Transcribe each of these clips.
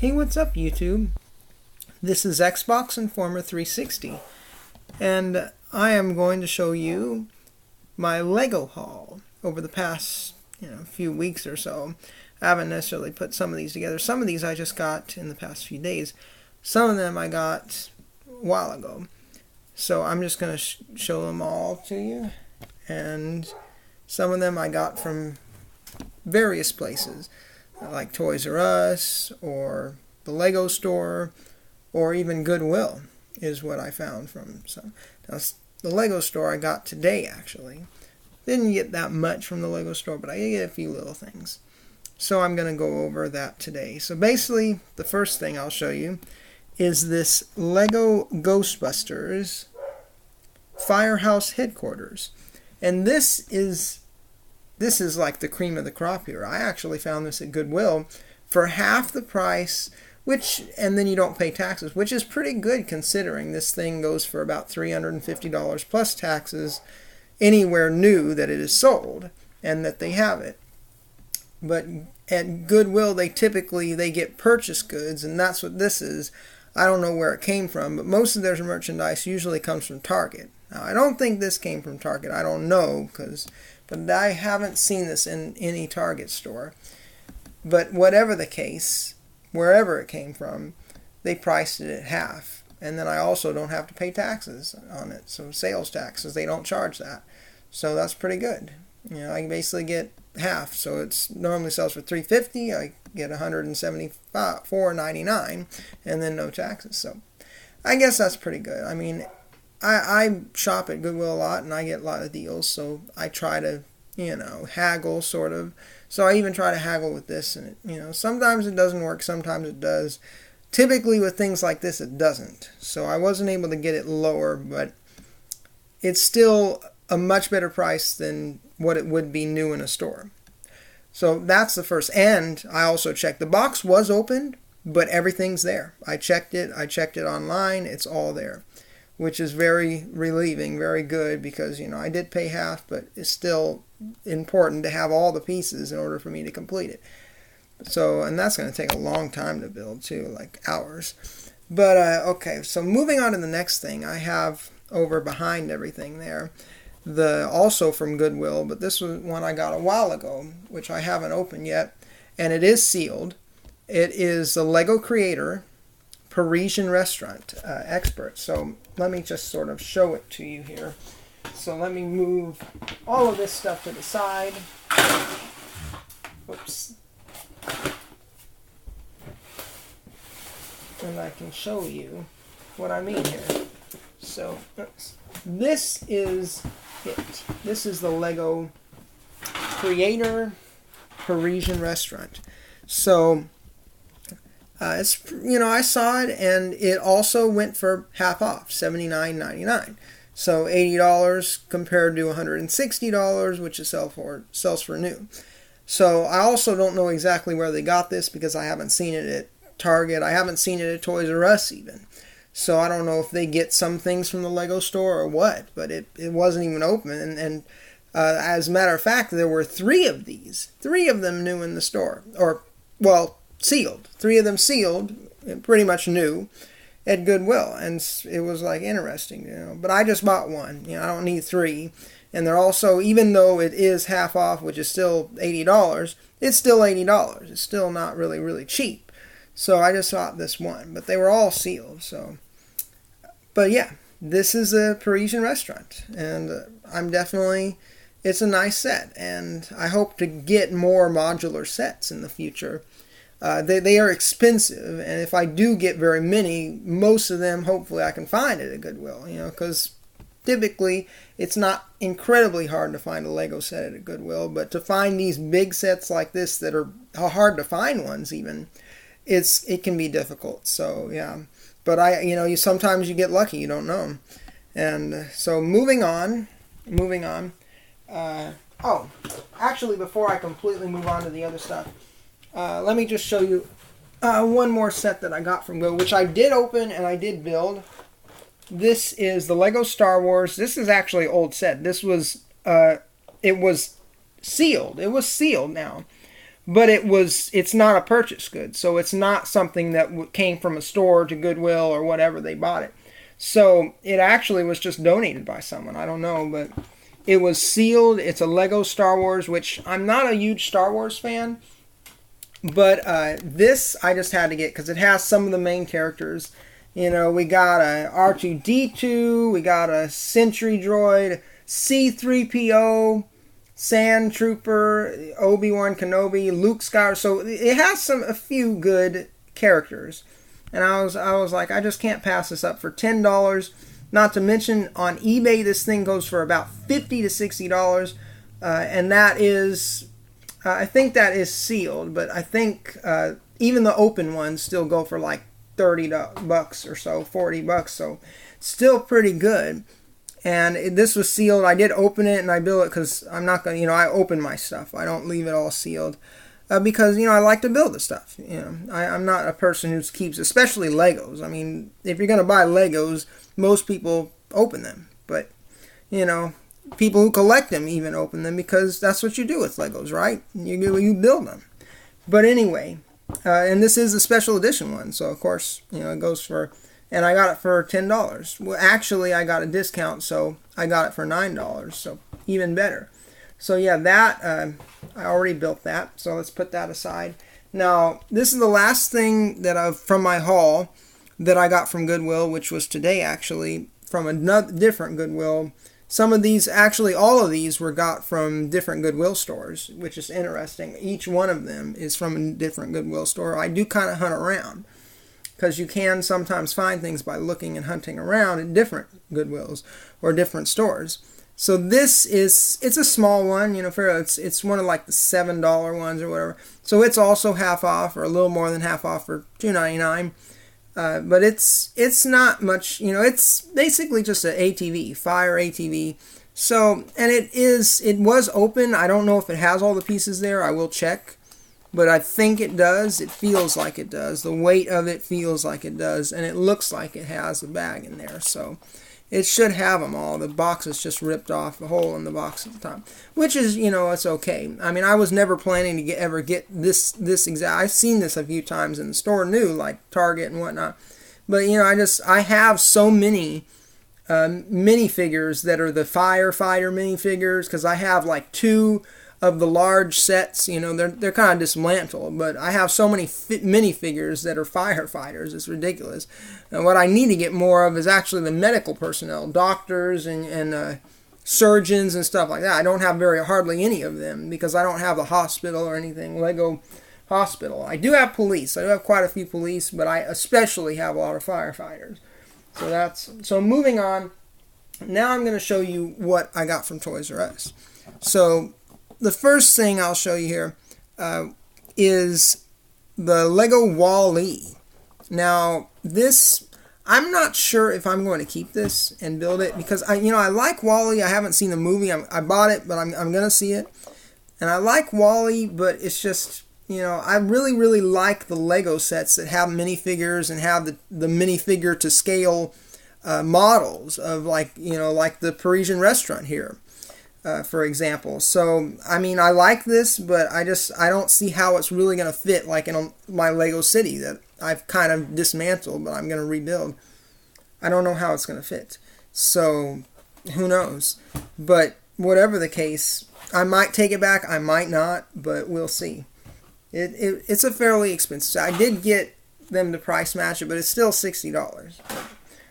Hey, what's up, YouTube? This is Xbox Informer 360, and I am going to show you my Lego haul over the past few weeks or so. I haven't necessarily put some of these together. Some of these I just got in the past few days. Some of them I got a while ago. So I'm just going to show them all to you. And some of them I got from various places, like Toys R Us or the Lego store or even Goodwill is what I found from some. Now, the Lego store I got today, actually. Didn't get that much from the Lego store, but I did get a few little things. So I'm going to go over that today. So basically, the first thing I'll show you is this Lego Ghostbusters Firehouse Headquarters. And this is like the cream of the crop here. I actually found this at Goodwill for half the price, and then you don't pay taxes, which is pretty good considering this thing goes for about $350 plus taxes anywhere new that it is sold and that they have it. But at Goodwill, they get purchase goods, and that's what this is. I don't know where it came from, but most of their merchandise usually comes from Target. Now, I don't think this came from Target. I don't know, but I haven't seen this in any Target store. But whatever the case, wherever it came from, they priced it at half. And then I also don't have to pay taxes on it. So sales taxes, they don't charge that. So that's pretty good. I can basically get half. So it's normally sells for $350. I get $174.99 and then no taxes. So I guess that's pretty good. I mean, I shop at Goodwill a lot and I get a lot of deals. So I try to, haggle sort of. So I even try to haggle with this, and sometimes it doesn't work, sometimes it does. Typically with things like this, it doesn't. So I wasn't able to get it lower, but it's still a much better price than what it would be new in a store. So that's the first. And I also checked. The box was opened, but everything's there. I checked it online. It's all there, which is very relieving, very good, because, I did pay half, but it's still important to have all the pieces in order for me to complete it. So, and that's going to take a long time to build too, like hours. But, okay, so moving on to the next thing, I have over behind everything there, also from Goodwill, but this was one I got a while ago, which I haven't opened yet, and it is sealed. It is the Lego Creator Parisian Restaurant Expert. So let me just sort of show it to you here. So let me move all of this stuff to the side. Oops. And I can show you what I mean here. So this is it. This is the Lego Creator Parisian Restaurant. So I saw it, and it also went for half off, $79.99. So $80 compared to $160, which it sells for new. So I also don't know exactly where they got this because I haven't seen it at Target. I haven't seen it at Toys R Us even. So I don't know if they get some things from the Lego store or what, but it wasn't even open. And as a matter of fact, there were 3 of these. 3 of them new in the store. Sealed. 3 of them sealed, pretty much new, at Goodwill. And it was like interesting, But I just bought one. I don't need 3. And they're also, even though it is half off, which is still $80, it's still $80. It's still not really, really cheap. So I just bought this one. But they were all sealed. So, but yeah, this is a Parisian Restaurant. And it's a nice set. And I hope to get more modular sets in the future. They are expensive, and if I do get very many, most of them hopefully I can find at a Goodwill, because typically it's not incredibly hard to find a Lego set at a Goodwill, but to find these big sets like this that are hard to find ones even, it can be difficult. So yeah, but sometimes you get lucky, you don't know. And so moving on. Actually, before I completely move on to the other stuff. Let me just show you one more set that I got from Go, which I did open and I did build. This is the Lego Star Wars. This is actually an old set. This was, it was sealed. It was sealed now. but it's not a purchase good, so it's not something that came from a store to Goodwill or whatever they bought it. So it actually was just donated by someone. I don't know, but it was sealed. It's a Lego Star Wars, which I'm not a huge Star Wars fan, but this I just had to get because it has some of the main characters. You know, we got a R2-D2, we got a Sentry Droid, C-3PO, Sand Trooper, Obi-Wan Kenobi, Luke Skywalker. So it has a few good characters. And I was like, I just can't pass this up for $10. Not to mention on eBay, this thing goes for about $50 to $60. And that is, I think that is sealed, but I think even the open ones still go for like $30 or so, $40. So still pretty good. And this was sealed. I did open it and I built it because I'm not going to, I open my stuff. I don't leave it all sealed because, I like to build the stuff. I'm not a person who keeps, especially Legos. I mean, if you're going to buy Legos, most people open them. But, people who collect them even open them because that's what you do with Legos, right? You build them. But anyway, and this is a special edition one. So, of course, it goes for... And I got it for $10. Well, actually, I got a discount, so I got it for $9. So even better. So yeah, that I already built that. So let's put that aside. Now, this is the last thing that from my haul that I got from Goodwill, which was today actually from another different Goodwill. Some of these, actually all of these were got from different Goodwill stores, which is interesting. Each one of them is from a different Goodwill store. I do kind of hunt around, because you can sometimes find things by looking and hunting around at different Goodwills or different stores. So this it's a small one, it's one of like the $7 ones or whatever. So it's also half off or a little more than half off for $2.99. But it's not much, it's basically just an ATV, fire ATV. So, and it was open. I don't know if it has all the pieces there. I will check. But I think it does. It feels like it does. The weight of it feels like it does. And it looks like it has a bag in there. So it should have them all. The box is just ripped off, the hole in the box at the top. Which is, it's okay. I mean, I was never planning to ever get this exact. I've seen this a few times in the store new, like Target and whatnot. But, I have so many minifigures that are the firefighter minifigures. Because I have like 2 of the large sets, they're kind of dismantled, but I have so many minifigures that are firefighters, it's ridiculous. And what I need to get more of is actually the medical personnel, doctors and surgeons and stuff like that. I don't have hardly any of them because I don't have a hospital or anything, Lego hospital. I do have police, I do have quite a few police, but I especially have a lot of firefighters. So moving on, now I'm going to show you what I got from Toys R Us. So the first thing I'll show you here is the Lego Wally. Now, this, I'm not sure if I'm going to keep this and build it because I like Wally. I haven't seen the movie. I bought it, but I'm going to see it. And I like Wally, but it's just, I really, really like the Lego sets that have minifigures and have the minifigure to scale models of like the Parisian Restaurant here. For example. So, I mean, I like this, but I don't see how it's really going to fit like in my Lego city that I've kind of dismantled, but I'm going to rebuild. I don't know how it's going to fit. So, who knows? But whatever the case, I might take it back, I might not, but we'll see. It's a fairly expensive. I did get them to price match it, but it's still $60.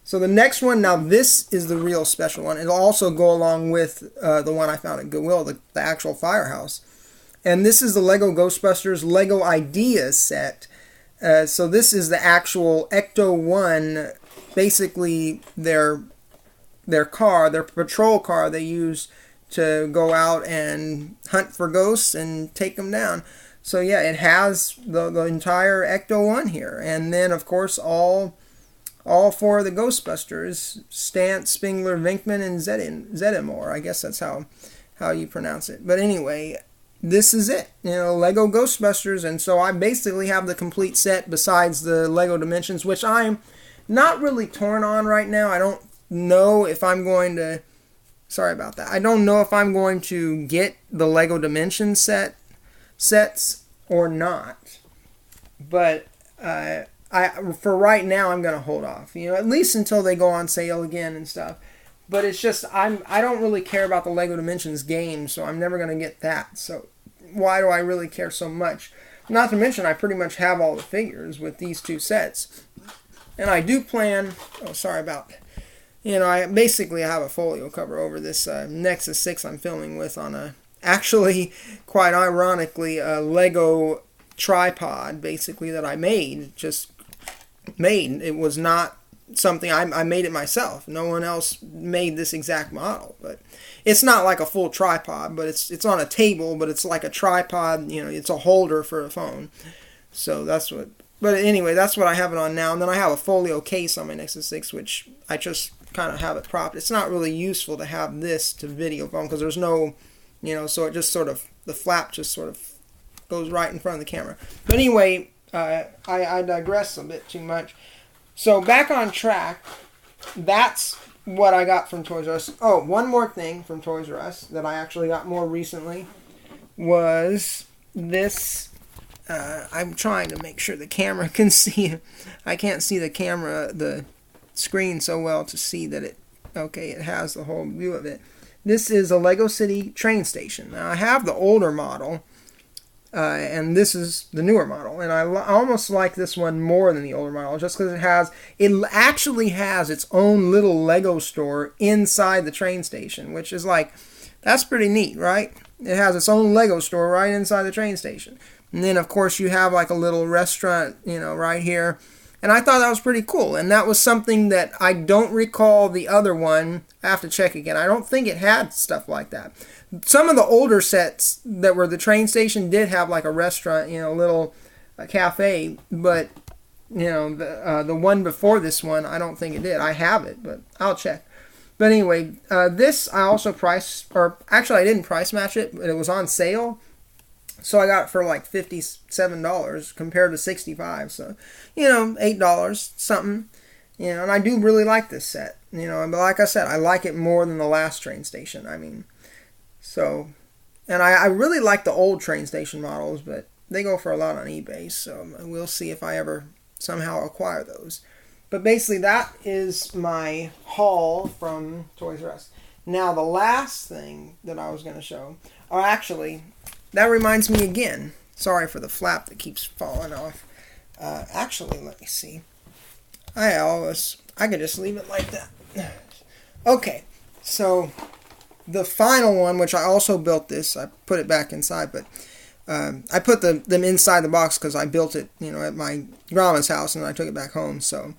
So the next one, now this is the real special one. It'll also go along with the one I found at Goodwill, the actual firehouse. And this is the Lego Ghostbusters Lego Ideas set. So this is the actual Ecto-1, basically their car, their patrol car they use to go out and hunt for ghosts and take them down. So yeah, it has the entire Ecto-1 here. And then, of course, all 4 of the Ghostbusters, Stantz, Spengler, Venkman, and Zeddemore. I guess that's how you pronounce it. But anyway, this is it. Lego Ghostbusters. And so I basically have the complete set besides the Lego Dimensions, which I'm not really torn on right now. I don't know if I'm going to... Sorry about that. I don't know if I'm going to get the Lego Dimensions sets or not. But for right now, I'm going to hold off. At least until they go on sale again and stuff. But it's just I don't really care about the Lego Dimensions game, so I'm never going to get that. So why do I really care so much? Not to mention, I pretty much have all the figures with these two sets. And I do plan... Oh, sorry about... I basically have a folio cover over this Nexus 6 I'm filming with on a... Actually, quite ironically, a Lego tripod, basically, that I made. Just made. It was not something... I made it myself. No one else made this exact model. But it's not like a full tripod, but it's on a table, but it's like a tripod. It's a holder for a phone. So that's what... But anyway, that's what I have it on now. And then I have a folio case on my Nexus 6, which I just kind of have it propped. It's not really useful to have this to video phone because there's no, so it just sort of, the flap just sort of goes right in front of the camera. But anyway, I digress a bit too much. So back on track, that's what I got from Toys R Us. Oh, one more thing from Toys R Us that I actually got more recently was this. I'm trying to make sure the camera can see. I can't see the screen so well to see that it has the whole view of it. This is a Lego City train station. Now I have the older model, and this is the newer model, and I almost like this one more than the older model just because it actually has its own little Lego store inside the train station, which is that's pretty neat, right? It has its own Lego store right inside the train station. And then, of course, you have a little restaurant, right here. And I thought that was pretty cool. And that was something that I don't recall the other one. I have to check again. I don't think it had stuff like that. Some of the older sets that were the train station did have a restaurant, a little cafe. But, the one before this one, I don't think it did. I have it, but I'll check. But anyway, this I also I didn't price match it, but it was on sale. So I got it for $57 compared to $65. So, $8 something. And I do really like this set. But like I said, I like it more than the last train station. And I really like the old train station models, but they go for a lot on eBay. So we'll see if I ever somehow acquire those. But basically that is my haul from Toys R Us. Now the last thing that I was going to show, or actually... That reminds me again. Sorry for the flap that keeps falling off. Actually, let me see. I could just leave it like that. Okay, so the final one, which I also built this, I put it back inside, but I put them inside the box because I built it, at my grandma's house, and I took it back home. So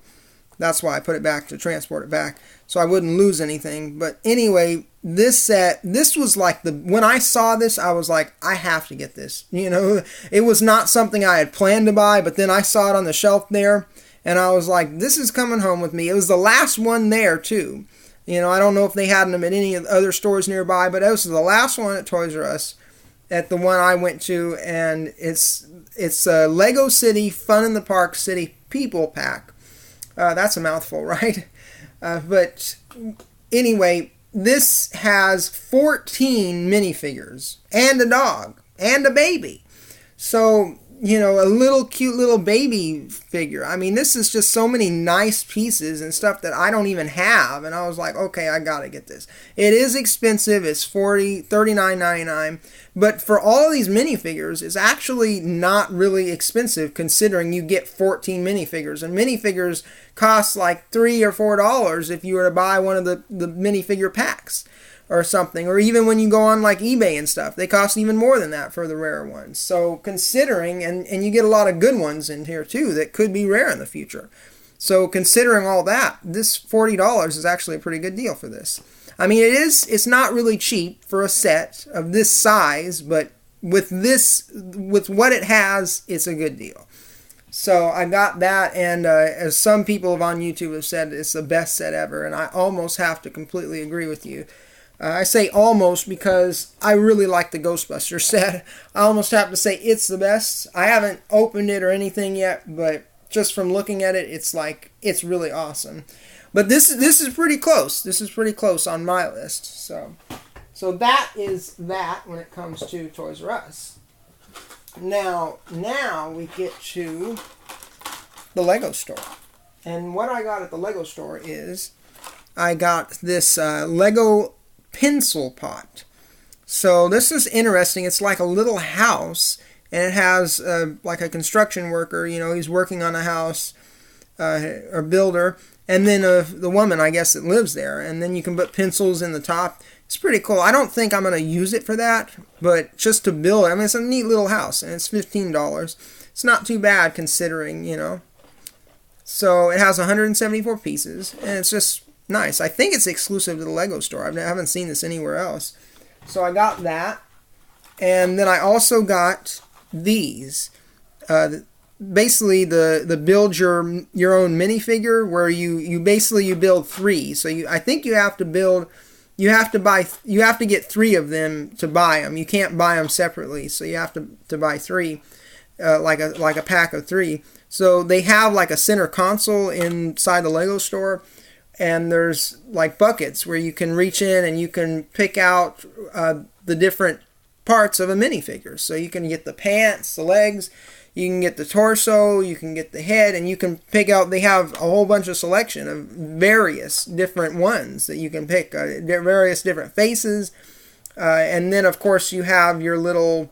that's why I put it back to transport it back, so I wouldn't lose anything. But anyway. This set, this was when I saw this, I was like, I have to get this. It was not something I had planned to buy, but then I saw it on the shelf there, and I was like, this is coming home with me. It was the last one there, too. I don't know if they had them at any of the other stores nearby, but it was the last one at Toys R Us, at the one I went to, and it's a Lego City Fun in the Park City People Pack. That's a mouthful, right? But anyway... This has 14 minifigures and a dog and a baby. So, a little cute little baby figure. This is just so many nice pieces and stuff that I don't even have. And I was like, okay, I gotta get this. It is expensive. It's $39.99. But for all of these minifigures, it's actually not really expensive considering you get 14 minifigures. And minifigures cost $3 or $4 if you were to buy one of the minifigure packs or something. Or even when you go on eBay and stuff, they cost even more than that for the rare ones. So considering, and you get a lot of good ones in here too that could be rare in the future. So considering all that, this $40 is actually a pretty good deal for this. It's not really cheap for a set of this size, but with what it has, it's a good deal. So I got that, and as some people on YouTube have said, it's the best set ever, and I almost have to completely agree with you. I say almost because I really like the Ghostbusters set. I almost have to say it's the best. I haven't opened it or anything yet, but just from looking at it, it's really awesome. But this is pretty close. This is pretty close on my list. So that is that when it comes to Toys R Us. Now we get to the Lego store. And what I got at the Lego store is I got this Lego pencil pot. So this is interesting. It's like a little house, and it has like a construction worker. He's working on a house, or builder, and then the woman, I guess, that lives there. And then you can put pencils in the top. It's pretty cool. I don't think I'm going to use it for that, but just to build it. I mean, it's a neat little house, and it's $15. It's not too bad considering. So it has 174 pieces, and it's just nice. I think it's exclusive to the Lego store. I haven't seen this anywhere else. So I got that, and then I also got these. Basically, the build your own minifigure, where you basically build 3. So I think you have to get 3 of them to buy them. You can't buy them separately, so you have to buy 3, like a pack of 3. So they have like a center console inside the Lego store. And there's like buckets where you can reach in and you can pick out the different parts of a minifigure. So you can get the pants, the legs, you can get the torso, you can get the head, and you can pick out, they have a whole bunch of selection of various different ones that you can pick, various different faces. And then, of course, you have your little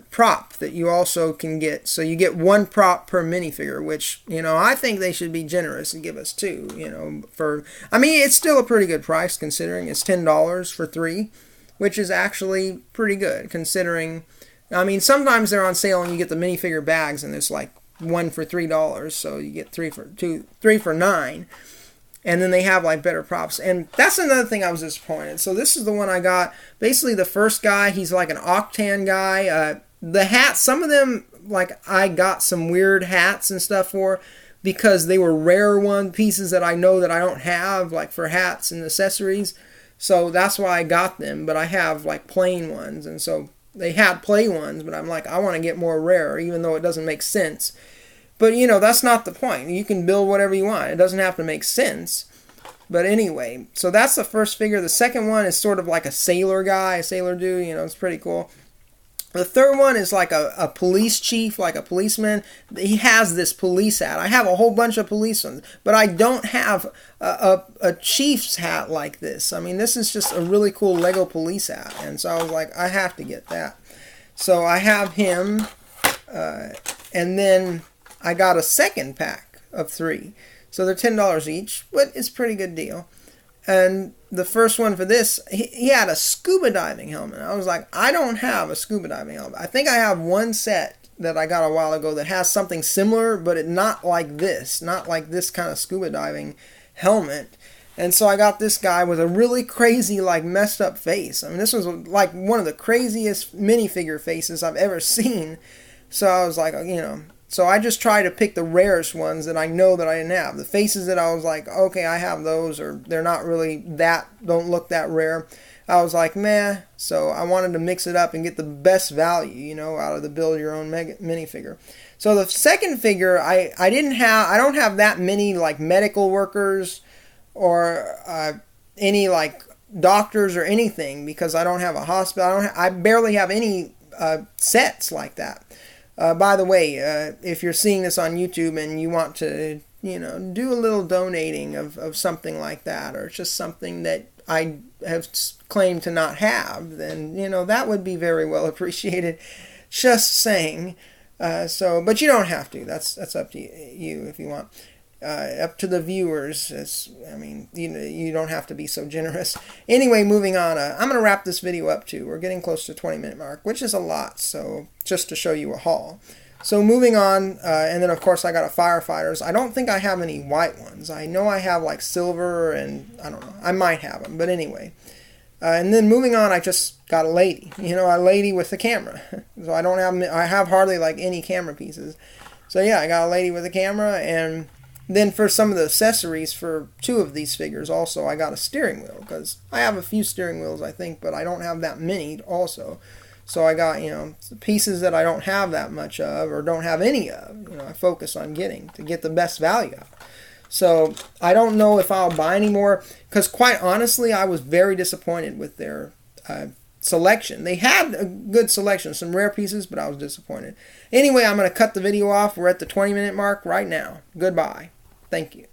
prop that you also can get. So you get 1 prop per minifigure, which, I think they should be generous and give us 2, it's still a pretty good price considering it's $10 for 3, which is actually pretty good considering, sometimes they're on sale and you get the minifigure bags and it's like 1 for $3, so you get 3 for $9. And then they have like better props. And that's another thing I was disappointed. So this is the one I got. Basically the first guy, he's like an Octan guy. The hats, some of them, like I got some weird hats and stuff for, because they were rare pieces that I know that I don't have, like for hats and accessories. So that's why I got them. But I have like plain ones. And so they had play ones, but I'm like, I want to get more rare, even though it doesn't make sense. But, that's not the point. You can build whatever you want. It doesn't have to make sense. But anyway, so that's the first figure. The second one is sort of like a sailor guy, a sailor dude. It's pretty cool. The third one is like a police chief, like a policeman. He has this police hat. I have a whole bunch of police ones, but I don't have a chief's hat like this. This is just a really cool Lego police hat. And so I was like, I have to get that. So I have him, and then I got a second pack of 3. So they're $10 each, but it's a pretty good deal. And the first one for this, he had a scuba diving helmet. I was like, I don't have a scuba diving helmet. I think I have one set that I got a while ago that has something similar, but not like this kind of scuba diving helmet. And so I got this guy with a really crazy, like messed up face. This was like one of the craziest minifigure faces I've ever seen. So I was like, so I just try to pick the rarest ones that I know that I didn't have. The faces that I was like, okay, I have those, or they're not really don't look that rare. I was like, meh. So I wanted to mix it up and get the best value, out of the build your own minifigure. So the second figure, I don't have that many like medical workers or any like doctors or anything, because I don't have a hospital. I barely have any sets like that. By the way, if you're seeing this on YouTube and you want to, do a little donating of something like that, or just something that I have claimed to not have, then, that would be very well appreciated. Just saying. But you don't have to. That's up to you if you want. Up to the viewers. You don't have to be so generous. Anyway, moving on. I'm going to wrap this video up too. We're getting close to the 20-minute mark, which is a lot. So just to show you a haul. So moving on, and then of course I got a firefighters. I don't think I have any white ones. I know I have like silver, and I don't know. I might have them, but anyway. And then moving on, I just got a lady. A lady with a camera. So I have hardly like any camera pieces. So yeah, I got a lady with a camera, and then for some of the accessories for 2 of these figures also, I got a steering wheel, because I have a few steering wheels, I think, but I don't have that many also. So I got, pieces that I don't have that much of, or don't have any of, I focus on getting to get the best value out. So I don't know if I'll buy any more, because quite honestly, I was very disappointed with their selection. They had a good selection, some rare pieces, but I was disappointed. Anyway, I'm going to cut the video off. We're at the 20-minute mark right now. Goodbye. Thank you.